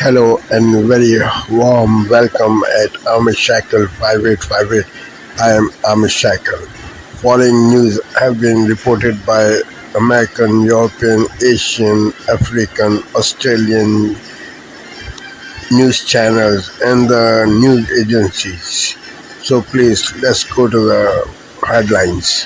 Hello and very warm welcome at Amish Shackle 5858. I am Amish Shackle. Following news have been reported by American, European, Asian, African, Australian news channels and the news agencies. So please let's go to the headlines.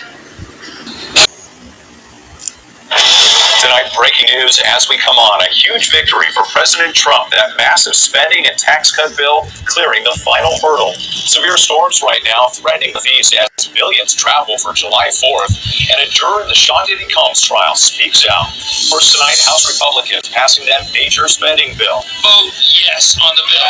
Tonight, breaking news as we come on. A huge victory for President Trump. That massive spending and tax cut bill clearing the final hurdle. Severe storms right now threatening the feast as billions travel for July 4th. And a juror in the Sean Diddy Combs trial speaks out. First tonight, House Republicans passing that major spending bill. Vote yes on the bill.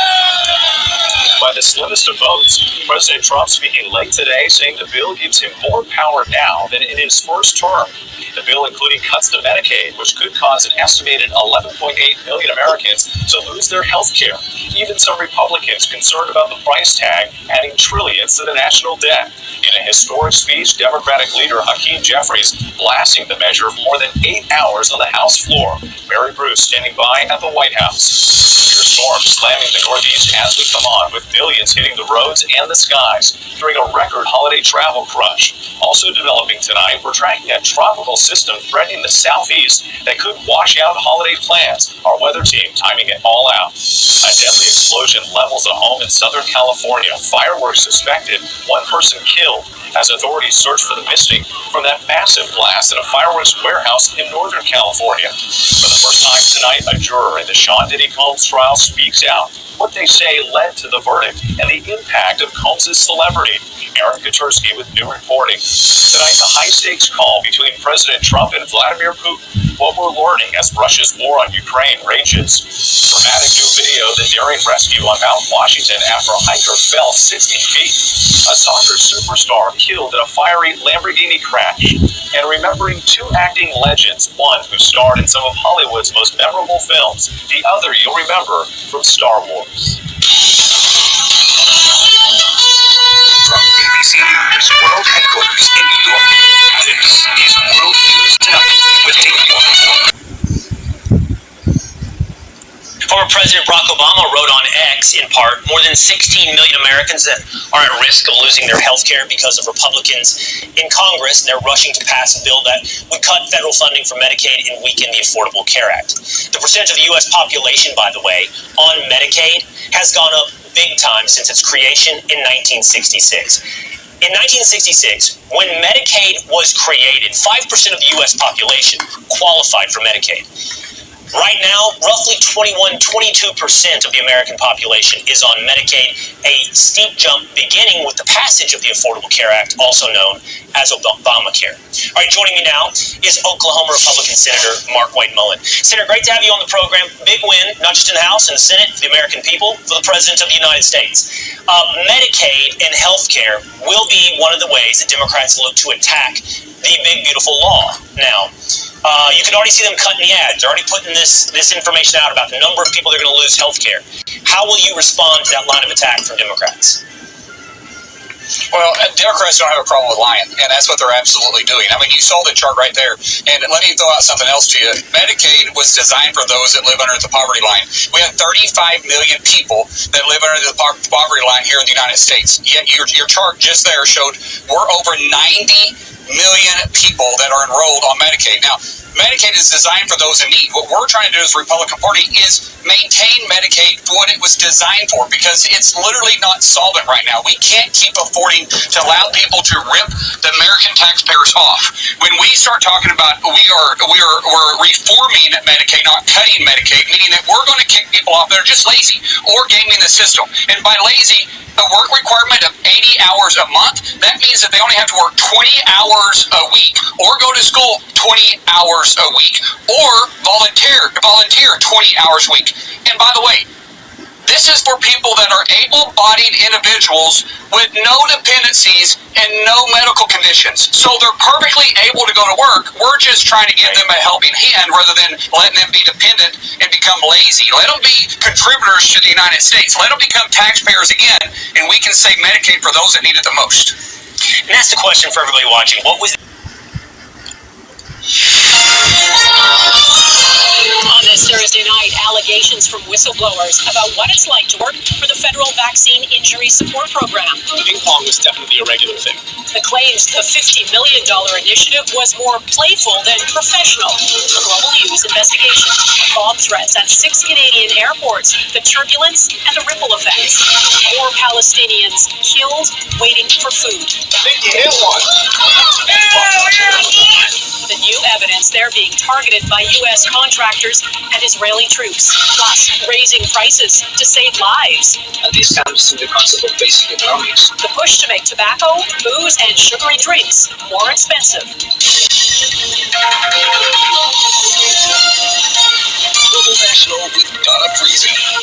By the slimmest of votes, President Trump speaking late today saying the bill gives him more power now than in his first term. The bill including cuts to Medicaid, which could cause an estimated 11.8 million Americans to lose their health care. Even some Republicans concerned about the price tag, adding trillions to the national debt. In a historic speech, Democratic leader Hakeem Jeffries blasting the measure for more than 8 hours on the House floor. Mary Bruce standing by at the White House. Severe storms slamming the Northeast as we come on, with billions hitting the roads and the skies during a record holiday travel crunch. Also developing tonight, we're tracking a tropical system threatening the southeast that could wash out holiday plans. Our weather team timing it all out. A deadly explosion levels a home in Southern California. Fireworks suspected, one person killed as authorities search for the missing from that massive blast at a fireworks warehouse in Northern California. For the first time tonight, a juror in the Sean Diddy Combs trial speaks out. What they say led to the verdict and the impact of Combs' celebrity. Aaron Katursky with new reporting. Tonight, the high-stakes call between President Trump and Vladimir Putin. What we're learning as Russia's war on Ukraine rages. Dramatic new video, the daring rescue on Mount Washington after a hiker fell 60 feet. A soccer superstar killed in a fiery Lamborghini crash. And remembering two acting legends, one who starred in some of Hollywood's most memorable films, the other you'll remember from Star Wars. From ABC News World Headquarters in New York, this is World News Tonight with David Warren. Former President Barack Obama wrote on X, in part, more than 16 million Americans that are at risk of losing their health care because of Republicans in Congress, and they're rushing to pass a bill that would cut federal funding for Medicaid and weaken the Affordable Care Act. The percentage of the U.S. population, by the way, on Medicaid has gone up big time since its creation in 1966. In 1966, when Medicaid was created, 5% of the U.S. population qualified for Medicaid. Right now, roughly 22% of the American population is on Medicaid, a steep jump beginning with the passage of the Affordable Care Act, also known as Obamacare. All right, joining me now is Oklahoma Republican Senator Mark Wayne Mullen. Senator, great to have you on the program. Big win, not just in the House and the Senate, for the American people, for the President of the United States. Medicaid and health care will be one of the ways that Democrats look to attack the big, beautiful law. Now, you can already see them cutting the ads. They're already putting this information out about the number of people that are going to lose health care. How will you respond to that line of attack from Democrats? Well, Democrats don't have a problem with lying, and that's what they're absolutely doing. I mean, you saw the chart right there. And let me throw out something else to you. Medicaid was designed for those that live under the poverty line. We have 35 million people that live under the poverty line here in the United States. Yet your chart just there showed we're over 90 million people that are enrolled on Medicaid. Now, Medicaid is designed for those in need. What we're trying to do as the Republican Party is maintain Medicaid for what it was designed for, because it's literally not solvent right now. We can't keep affording to allow people to rip the American taxpayers off. When we start talking about we're reforming Medicaid, not cutting Medicaid, meaning that we're going to kick people off that are just lazy or gaming the system. And by lazy, a work requirement of 80 hours a month, that means that they only have to work 20 hours a week or go to school 20 hours a week or volunteer 20 hours a week. And by the way, this is for people that are able-bodied individuals with no dependencies and no medical conditions. So they're perfectly able to go to work. We're just trying to give them a helping hand rather than letting them be dependent and become lazy. Let them be contributors to the United States. Let them become taxpayers again, and we can save Medicaid for those that need it the most. And that's the question for everybody watching. What was on this surfaced Thursday night allegations from whistleblowers about what it's like to work for the federal Vaccine Injury Support Program. Ping pong was definitely a regular thing. The claims the $50 million initiative was more playful than professional. A Global News investigation. Bomb threats at 6 Canadian airports, the turbulence and the ripple effects. More Palestinians killed waiting for food. I think you hit one. The new evidence they're being targeted by U.S. contractors and Israeli troops, plus raising prices to save lives. And this comes to the concept of basic economics. The push to make tobacco, booze, and sugary drinks more expensive.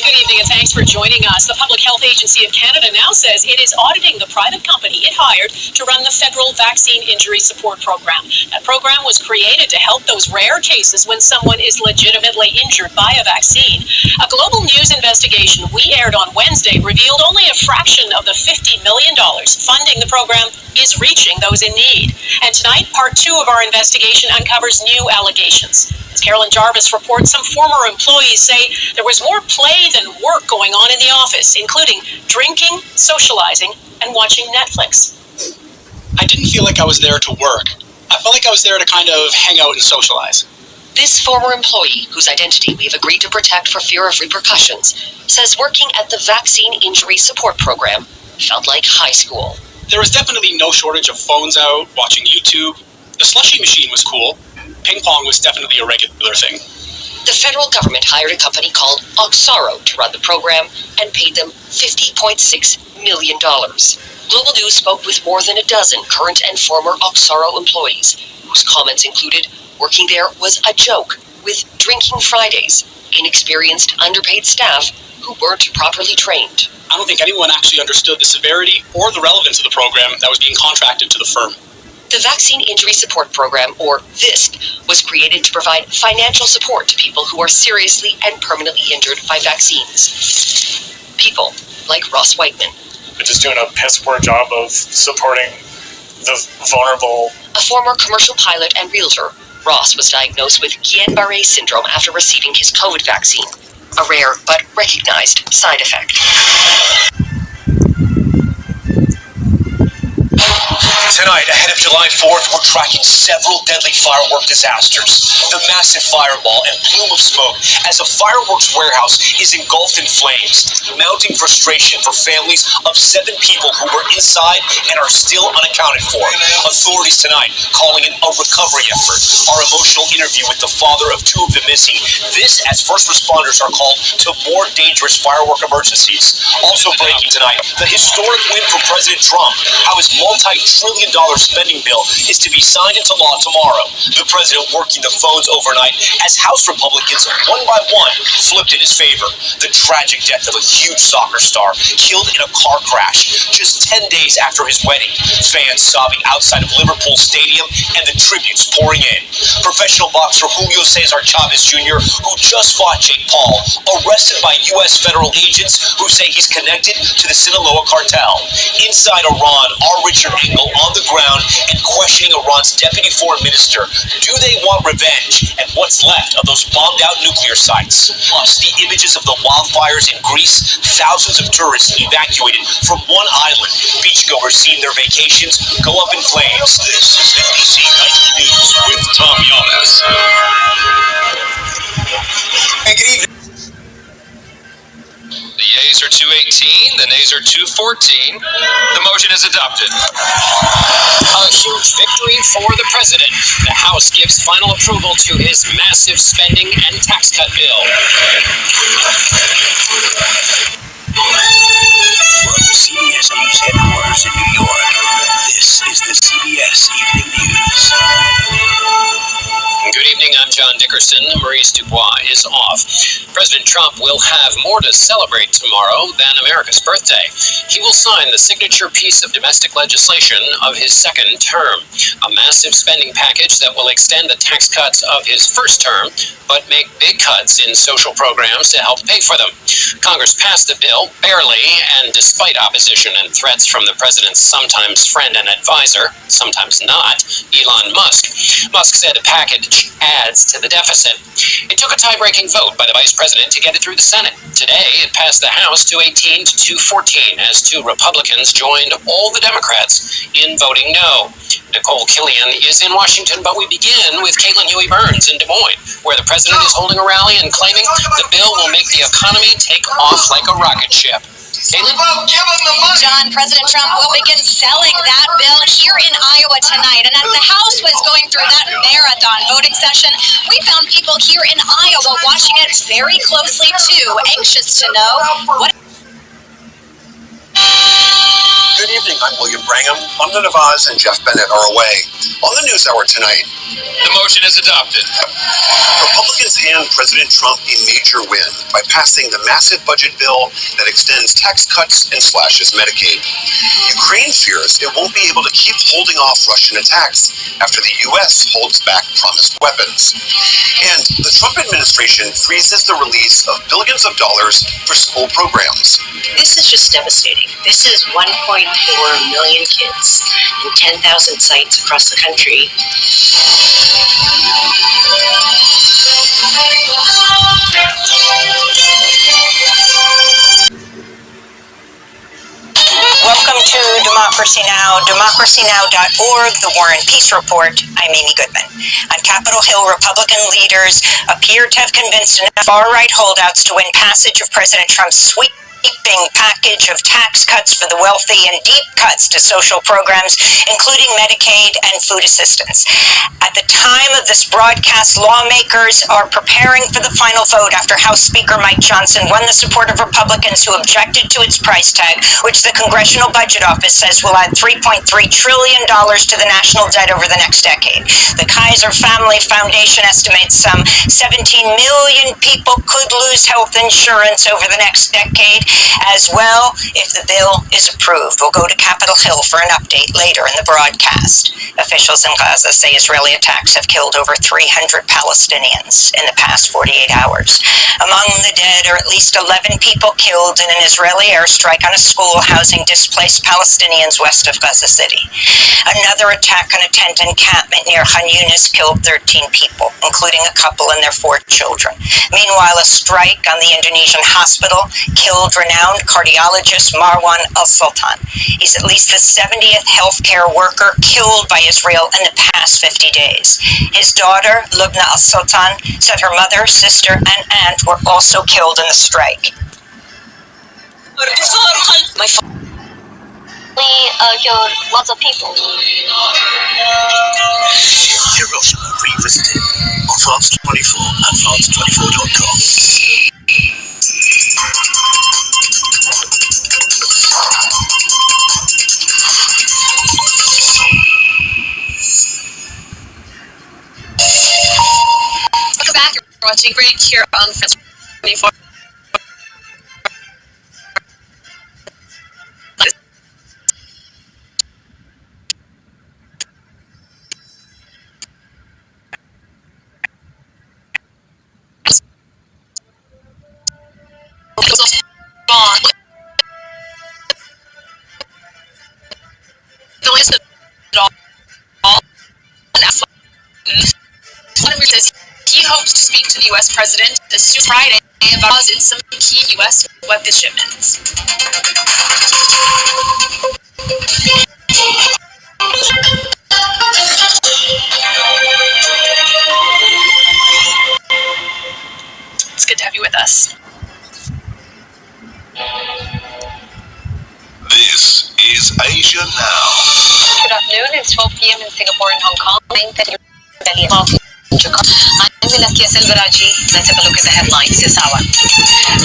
Good evening and thanks for joining us. The Public Health Agency of Canada now says it is auditing the private company it hired to run the federal Vaccine Injury Support Program. That program was created to help those rare cases when someone is legitimately injured by a vaccine. A Global News investigation we aired on Wednesday revealed only a fraction of the $50 million funding the program is reaching those in need. And tonight, part 2 of our investigation uncovers new allegations. As Carolyn Jarvis reports, some former employees say there was more play than work going on in the office, including drinking, socializing, and watching Netflix. I didn't feel like I was there to work. I felt like I was there to kind of hang out and socialize. This former employee, whose identity we've agreed to protect for fear of repercussions, says working at the Vaccine Injury Support Program felt like high school. There was definitely no shortage of phones out, watching YouTube. The slushie machine was cool. Ping pong was definitely a regular thing. The federal government hired a company called Oxaro to run the program and paid them $50.6 million. Global News spoke with more than a dozen current and former Oxaro employees, whose comments included working there was a joke, with drinking Fridays, inexperienced, underpaid staff who weren't properly trained. I don't think anyone actually understood the severity or the relevance of the program that was being contracted to the firm. The Vaccine Injury Support Program, or VISP, was created to provide financial support to people who are seriously and permanently injured by vaccines. People like Ross Whiteman. We're just doing a piss poor job of supporting the vulnerable. A former commercial pilot and realtor, Ross was diagnosed with Guillain-Barré syndrome after receiving his COVID vaccine, a rare but recognized side effect. Tonight, ahead of July 4th, we're tracking several deadly firework disasters. The massive fireball and plume of smoke as a fireworks warehouse is engulfed in flames, mounting frustration for families of 7 people who were inside and are still unaccounted for. Authorities tonight calling it a recovery effort. Our emotional interview with the father of 2 of the missing. This as first responders are called to more dangerous firework emergencies. Also breaking tonight, the historic win for President Trump, how his multi-trillion-dollar spending bill is to be signed into law tomorrow. The president working the phones overnight as House Republicans, one by one, flipped in his favor. The tragic death of a huge soccer star killed in a car crash just 10 days after his wedding. Fans sobbing outside of Liverpool Stadium and the tributes pouring in. Professional boxer Julio Cesar Chavez Jr., who just fought Jake Paul, arrested by U.S. federal agents who say he's connected to the Sinaloa cartel. Inside Iran, our Richard Engel on the ground and questioning Iran's deputy foreign minister. Do they want revenge? And what's left of those bombed out nuclear sites? Plus, the images of the wildfires in Greece, thousands of tourists evacuated from one island. Beachgoers seeing their vacations go up in flames. This is NBC Nightly News with Tom Yamas. Hey, good evening. The yeas are 218, the nays are 214. The motion is adopted. A huge victory for the president. The House gives final approval to his massive spending and tax cut bill. From CBS News headquarters in New York, this is the CBS Evening News. Good evening, I'm John Dickerson. Maurice Dubois is off. President Trump will have more to celebrate tomorrow than America's birthday. He will sign the signature piece of domestic legislation of his second term, a massive spending package that will extend the tax cuts of his first term, but make big cuts in social programs to help pay for them. Congress passed the bill barely, and despite opposition and threats from the president's sometimes friend and advisor, sometimes not, Elon Musk. Musk said the package adds to the deficit. It took a tie-breaking vote by the vice president to get it through the Senate. Today, it passed the House 218 to 214 as two Republicans joined all the Democrats in voting no. Nicole Killian is in Washington, but we begin with Caitlin Huey-Burns in Des Moines, where the president is holding a rally and claiming the bill will make the economy take off like a rocket ship. Caitlin? John, President Trump will begin selling that bill here in Iowa tonight. And as the House was going through that marathon voting session, we found people here in Iowa watching it very closely too, anxious to know what. Good evening, I'm William Brangham. Amna Nawaz and Jeff Bennett are away. On the News Hour tonight, The motion is adopted. Republicans hand President Trump a major win by passing the massive budget bill that extends tax cuts and slashes Medicaid. Ukraine fears it won't be able to keep holding off Russian attacks after the U.S. holds back promised weapons. And the Trump administration freezes the release of billions of dollars for school programs. This is just devastating. This is 1.4 million kids in 10,000 sites across the country. Welcome to Democracy Now!, democracynow.org, The War and Peace Report. I'm Amy Goodman. On Capitol Hill, Republican leaders appear to have convinced enough far-right holdouts to win passage of President Trump's sweeping package of tax cuts for the wealthy and deep cuts to social programs, including Medicaid and food assistance. At the time of this broadcast, lawmakers are preparing for the final vote after House Speaker Mike Johnson won the support of Republicans who objected to its price tag, which the Congressional Budget Office says will add $3.3 trillion to the national debt over the next decade. The Kaiser Family Foundation estimates some 17 million people could lose health insurance over the next decade as well if the bill is approved. We'll go to Capitol Hill for an update later in the broadcast. Officials in Gaza say Israeli attacks have killed over 300 Palestinians in the past 48 hours. Among the dead are at least 11 people killed in an Israeli airstrike on a school housing displaced Palestinians west of Gaza City. Another attack on a tent encampment near Khan Yunis killed 13 people, including a couple and their 4 children. Meanwhile, a strike on the Indonesian hospital killed renowned cardiologist Marwan al-Sultan. He's at least the 70th healthcare worker killed by Israel in the past 50 days. His daughter, Lubna al-Sultan, said her mother, sister, and aunt were also killed in the strike. My killed lots of people. Hiroshima Revisited on France 24 and France24.com. Welcome back. You're watching Break here on France 24. Vladimir says he hopes to speak to the U.S. president this Friday about some key U.S. weapon shipments. It's good to have you with us. This is Asia Now. Good afternoon. It's 12 p.m. in Singapore and Hong Kong. 9:30 Delhi. I'm Vilakia Selvaraji. Let's have a look at the headlines this hour.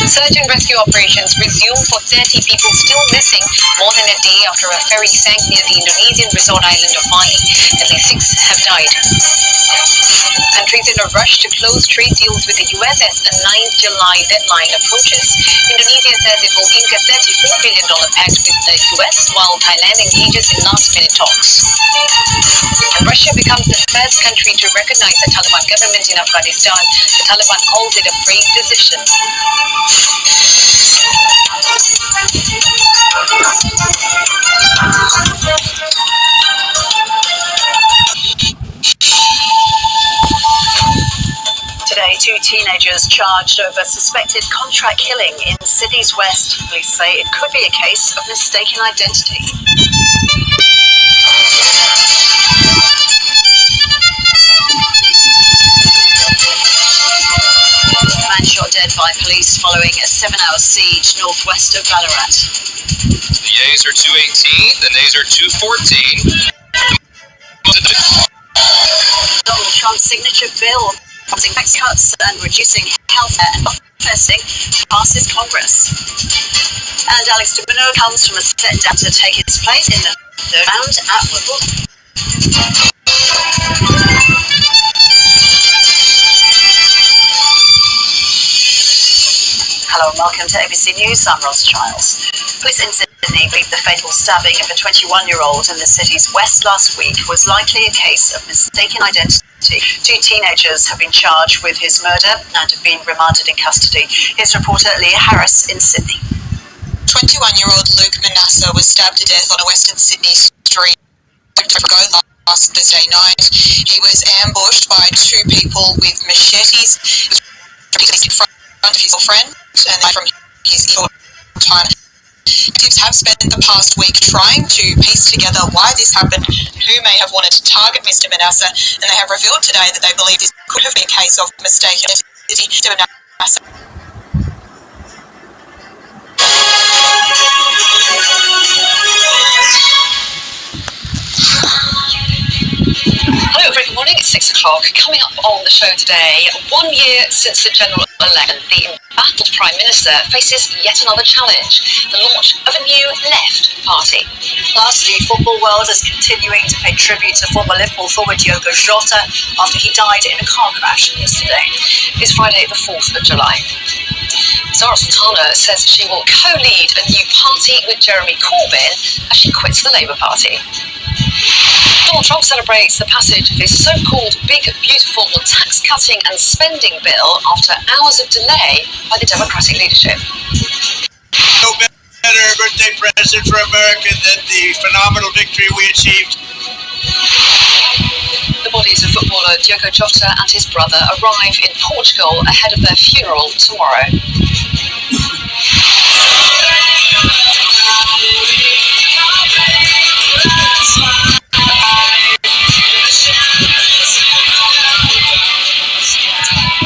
Search and rescue operations resume for 30 people still missing more than a day after a ferry sank near the Indonesian resort island of Bali. At least 6 have died. Countries in a rush to close trade deals with the US as the 9th July deadline approaches. Indonesia says it will ink a $34 billion pact with the US, while Thailand engages in last-minute talks. And Russia becomes the first country to recognize the Taliban government in Afghanistan. The Taliban calls it a brave decision. Today, 2 teenagers charged over suspected contract killing in Sydney's West. Police say it could be a case of mistaken identity. A man shot dead by police following a 7-hour siege northwest of Ballarat. The yeas are 218, the nays are 214. Donald Trump's signature bill promising tax cuts and reducing health care and professing passes Congress. And Alex de Minaur comes from a set down to take his place in the third round at Wimbledon. Hello and welcome to ABC News. I'm Ross Childs. Police in Sydney believe the fatal stabbing of a 21-year-old in the city's west last week was likely a case of mistaken identity. 2 teenagers have been charged with his murder and have been remanded in custody. Here's reporter Leah Harris in Sydney. 21-year-old Luke Manasseh was stabbed to death on a Western Sydney street last Thursday night. He was ambushed by 2 people with machetes in front of his girlfriend and from his time. Detectives have spent the past week trying to piece together why this happened, who may have wanted to target Mr. Manasseh, and they have revealed today that they believe this could have been a case of mistaken identity. Mr. Manasseh. Hello, very good morning. It's 6 o'clock. Coming up on the show today, 1 year since the general election, the embattled Prime Minister faces yet another challenge, the launch of a new left party. Plus, the football world is continuing to pay tribute to former Liverpool forward Diogo Jota after he died in a car crash yesterday. It's Friday, the 4th of July. Zara Sultana says she will co-lead a new party with Jeremy Corbyn as she quits the Labour Party. Donald Trump celebrates the passage of his so-called Big Beautiful tax-cutting and spending bill after hours of delay by the Democratic leadership. No better birthday present for America than the phenomenal victory we achieved. The bodies of footballer Diogo Jota and his brother arrive in Portugal ahead of their funeral tomorrow.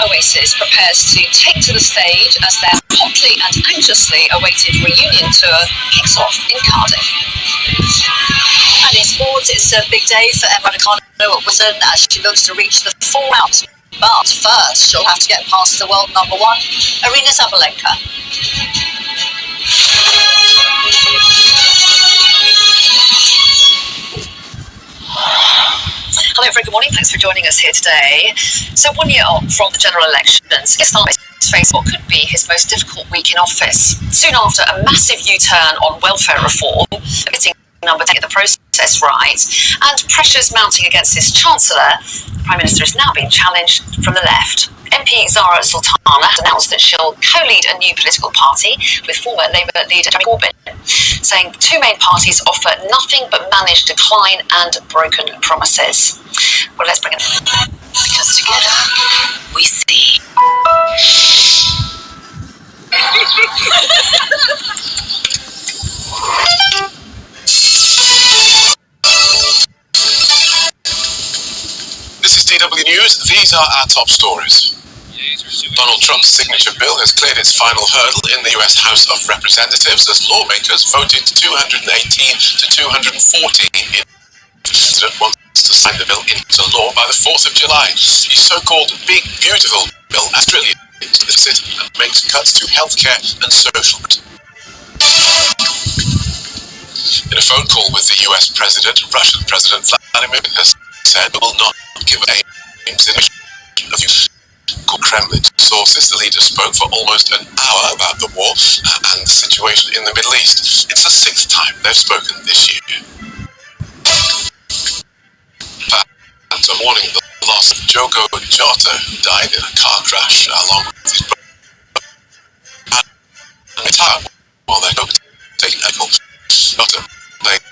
Oasis prepares to take to the stage as their hotly and anxiously awaited reunion tour kicks off in Cardiff. And in sports, it's a big day for Emma Raducanu at Wimbledon as she looks to reach the 4 rounds. But first, she'll have to get past the world number 1, Arina Sabalenka. Hello, very good morning. Thanks for joining us here today. So 1 year on from the general elections, Starmer's faced what could be his most difficult week in office. Soon after a massive U-turn on welfare reform, getting number 10 to get the process right, and pressures mounting against his Chancellor, the Prime Minister is now being challenged from the left. MP Zara Sultana has announced that she'll co-lead a new political party with former Labour leader Jeremy Corbyn, saying the 2 main parties offer nothing but managed decline and broken promises. Well, let's bring it in. Because together we see. This is DW News. These are our top stories. Donald Trump's signature bill has cleared its final hurdle in the US House of Representatives as lawmakers voted 218 to 214 in president wants to sign the bill into law by the 4th of July. His so-called Big Beautiful Bill adds trillions to the deficit and makes cuts to healthcare and social. In a phone call with the US President, Russian President Vladimir Putin has said it will not give names in of Kremlin sources. The leader spoke for almost an hour about the war and the situation in the Middle East. It's the 6th time they've spoken this year. Fans are mourning the loss of Diogo Jota, who died in a car crash along with his brother. Retired while they're taking medical. Jota played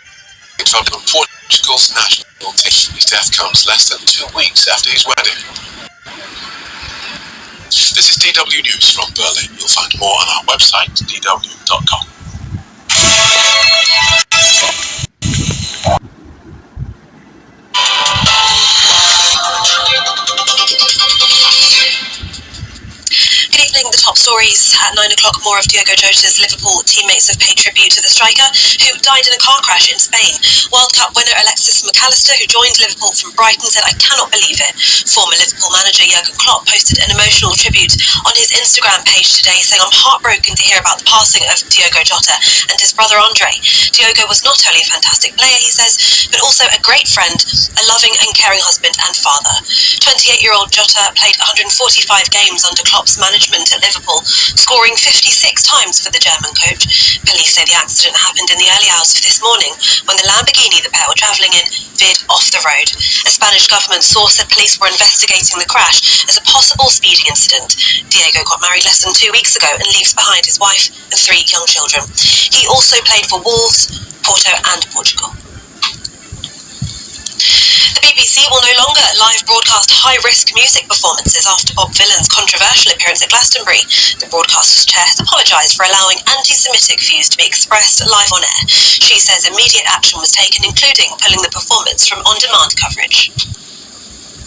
for Portugal's national team. His death comes less than 2 weeks after his wedding. This is DW News from Berlin. You'll find more on our website, dw.com. Good evening. The top stories at 9 o'clock. More of Diogo Jota's Liverpool teammates have paid tribute to the striker who died in a car crash in Spain. World Cup winner Alexis McAllister, who joined Liverpool from Brighton, said, "I cannot believe it." Former Liverpool manager Jurgen Klopp posted an emotional tribute on his Instagram page today, saying, "I'm heartbroken to hear about the passing of Diogo Jota and his brother Andre. Diogo was not only a fantastic player," he says, "but also a great friend, a loving and caring husband and father." 28-year-old Jota played 145 games under Klopp's management at Liverpool, scoring 56 times for the German coach. Police say the accident happened in the early hours of this morning when the Lamborghini the pair were travelling in veered off the road. A Spanish government source said police were investigating the crash as a possible speeding incident. Diego got married less than 2 weeks ago and leaves behind his wife and 3 young children. He also played for Wolves, Porto and Portugal. The BBC will no longer live broadcast high-risk music performances after Bob Dylan's controversial appearance at Glastonbury. The broadcaster's chair has apologised for allowing anti-Semitic views to be expressed live on air. She says immediate action was taken, including pulling the performance from on-demand coverage.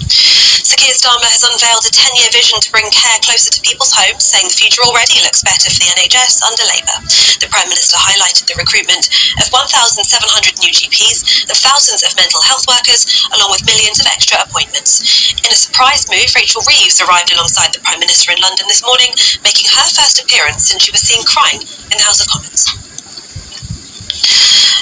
Sir Keir Starmer has unveiled a 10-year vision to bring care closer to people's homes, saying the future already looks better for the NHS under Labour. The Prime Minister highlighted the recruitment of 1,700 new GPs and thousands of mental health workers, along with millions of extra appointments. In a surprise move, Rachel Reeves arrived alongside the Prime Minister in London this morning, making her first appearance since she was seen crying in the House of Commons.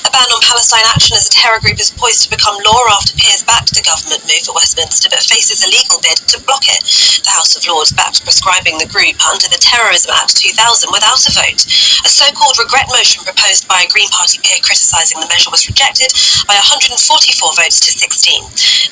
A ban on Palestine action as a terror group is poised to become law after peers backed the government move at Westminster, but faces a legal bid to block it. The House of Lords backed prescribing the group under the Terrorism Act 2000 without a vote. A so-called regret motion proposed by a Green Party peer criticising the measure was rejected by 144 votes to 16.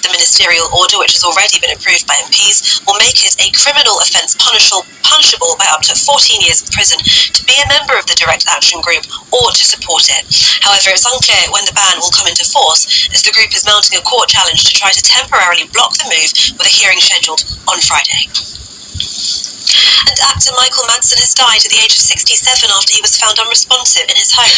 The ministerial order, which has already been approved by MPs, will make it a criminal offence punishable by up to 14 years of prison to be a member of the Direct Action Group or to support it. However, it's unclear when the ban will come into force, as the group is mounting a court challenge to try to temporarily block the move, with a hearing scheduled on Friday. And actor Michael Madsen has died at the age of 67 after he was found unresponsive in his home.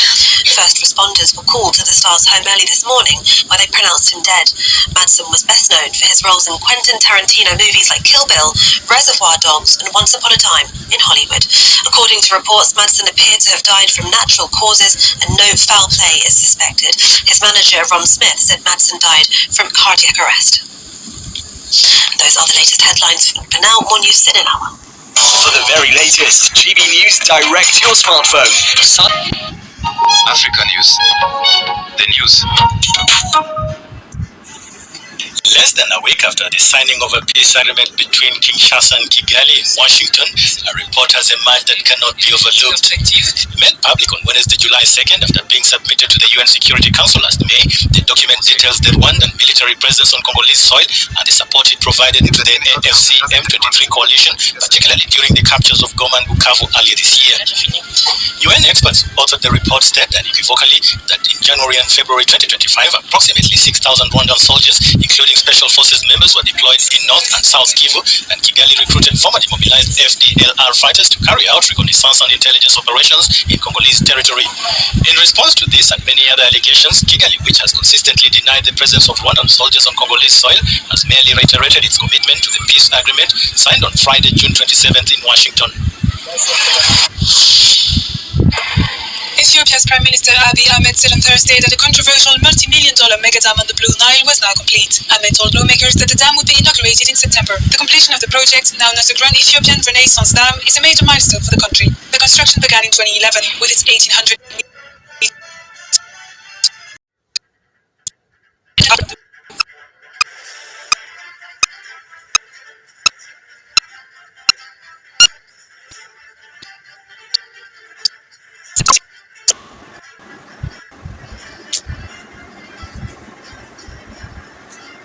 First responders were called to the star's home early this morning, where they pronounced him dead. Madsen was best known for his roles in Quentin Tarantino movies like Kill Bill, Reservoir Dogs, and Once Upon a Time in Hollywood. According to reports, Madsen appeared to have died from natural causes, and no foul play is suspected. His manager, Ron Smith, said Madsen died from cardiac arrest. Those are the latest headlines. For now, more news in an hour. For the very latest GB News direct to your smartphone. Africa News. The news. Less than a week after the signing of a peace agreement between Kinshasa and Kigali in Washington, a report has emerged that cannot be overlooked. Made public on Wednesday, July 2nd, after being submitted to the UN Security Council last May, the document details the Rwandan military presence on Congolese soil and the support it provided to the AFC M23 coalition, particularly during the captures of Goma and Bukavu earlier this year. UN experts who authored the report stated unequivocally that in January and February 2025, approximately 6,000 Rwandan soldiers, including Special Forces members, were deployed in North and South Kivu, and Kigali recruited formerly mobilized FDLR fighters to carry out reconnaissance and intelligence operations in Congolese territory. In response to this and many other allegations, Kigali, which has consistently denied the presence of Rwandan soldiers on Congolese soil, has merely reiterated its commitment to the peace agreement signed on Friday, June 27th in Washington. Ethiopia's Prime Minister Abiy Ahmed said on Thursday that a controversial multi-million-dollar mega dam on the Blue Nile was now complete. Ahmed told lawmakers that the dam would be inaugurated in September. The completion of the project, known as the Grand Ethiopian Renaissance Dam, is a major milestone for the country. The construction began in 2011 with its 1,800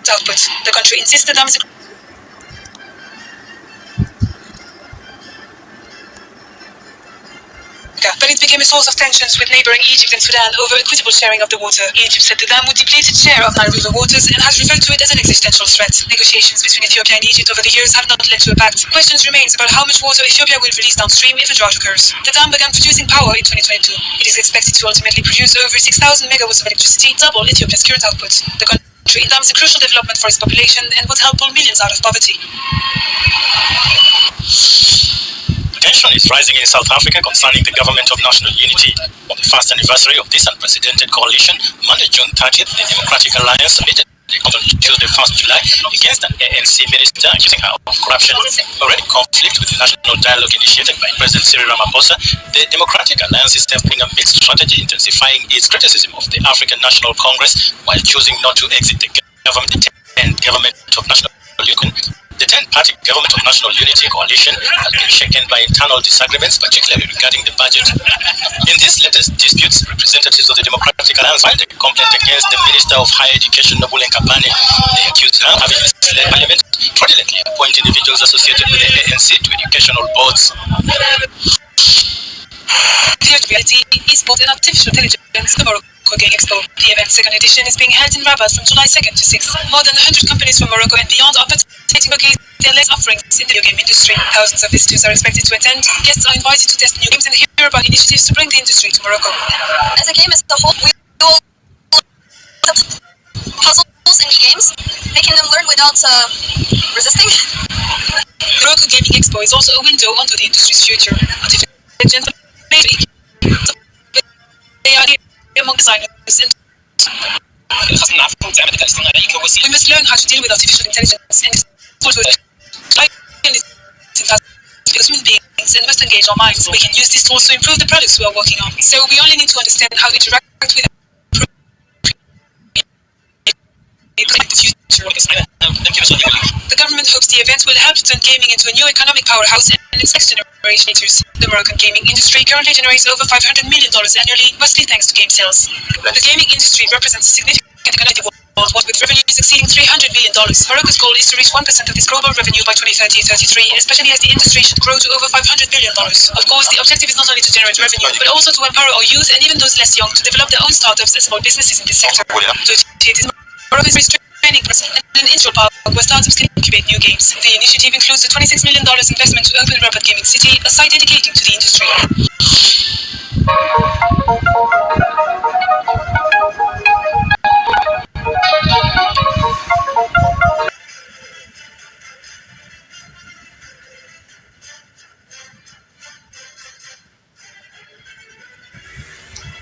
output. The country insists the dam is but it became a source of tensions with neighboring Egypt and Sudan over equitable sharing of the water. Egypt said the dam would deplete its share of Nile River waters and has referred to it as an existential threat. Negotiations between Ethiopia and Egypt over the years have not led to a pact. Questions remain about how much water Ethiopia will release downstream if a drought occurs. The dam began producing power in 2022. It is expected to ultimately produce over 6,000 megawatts of electricity, double Ethiopia's current output. The country dam is a crucial development for its population and would help pull millions out of poverty. Tension is rising in South Africa concerning the government of national unity. On the first anniversary of this unprecedented coalition, Monday, June 30th, the Democratic Alliance submitted a complaint Tuesday, 1st July, against an ANC minister accusing her of corruption. Already in conflict with the national dialogue initiated by President Cyril Ramaphosa, the Democratic Alliance is tempting a mixed strategy, intensifying its criticism of the African National Congress while choosing not to exit the government. And government of national unity. The 10-party Government of National Unity coalition has been shaken by internal disagreements, particularly regarding the budget. In these latest disputes, representatives of the Democratic Alliance filed a complaint against the Minister of Higher Education, Nobule Nkapane. They accused her of having misled Parliament, fraudulently appoint individuals associated with the ANC to educational boards. Virtual reality, esports and artificial intelligence, the Morocco Gaming Expo. The event's second edition is being held in Rabat from July 2nd to 6th. More than 100 companies from Morocco and beyond are participating in their latest offerings in the video game industry. Thousands of visitors are expected to attend. Guests are invited to test new games and hear about initiatives to bring the industry to Morocco. As a game as a whole, we all the puzzles in the games, making them learn without resisting. The Morocco Gaming Expo is also a window onto the industry's future. Artificial intelligence among designers and we must learn how to deal with artificial intelligence and because human beings and must engage our minds. We can use these tools to improve the products we are working on. So we only need to understand how to interact with the future. The government hopes the event will help to turn gaming into a new economic powerhouse and its next generation leaders. The Moroccan gaming industry currently generates over $500 million annually, mostly thanks to game sales. The gaming industry represents a significant economic worldwide with revenues exceeding $300 million. Morocco's goal is to reach 1% of this global revenue by 2030-33, especially as the industry should grow to over $500 billion. Of course, the objective is not only to generate revenue, but also to empower our youth and even those less young to develop their own startups and small businesses in this sector. To achieve this, Morocco is training and an industrial park where startups can incubate new games. The initiative includes a $26 million investment to open Rabat Gaming City, a site dedicated to the industry.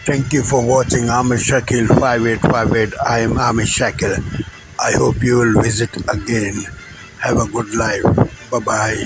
Thank you for watching Amish Shakil 5858. I am Amish Shakil. I hope you will visit again. Have a good life. Bye-bye.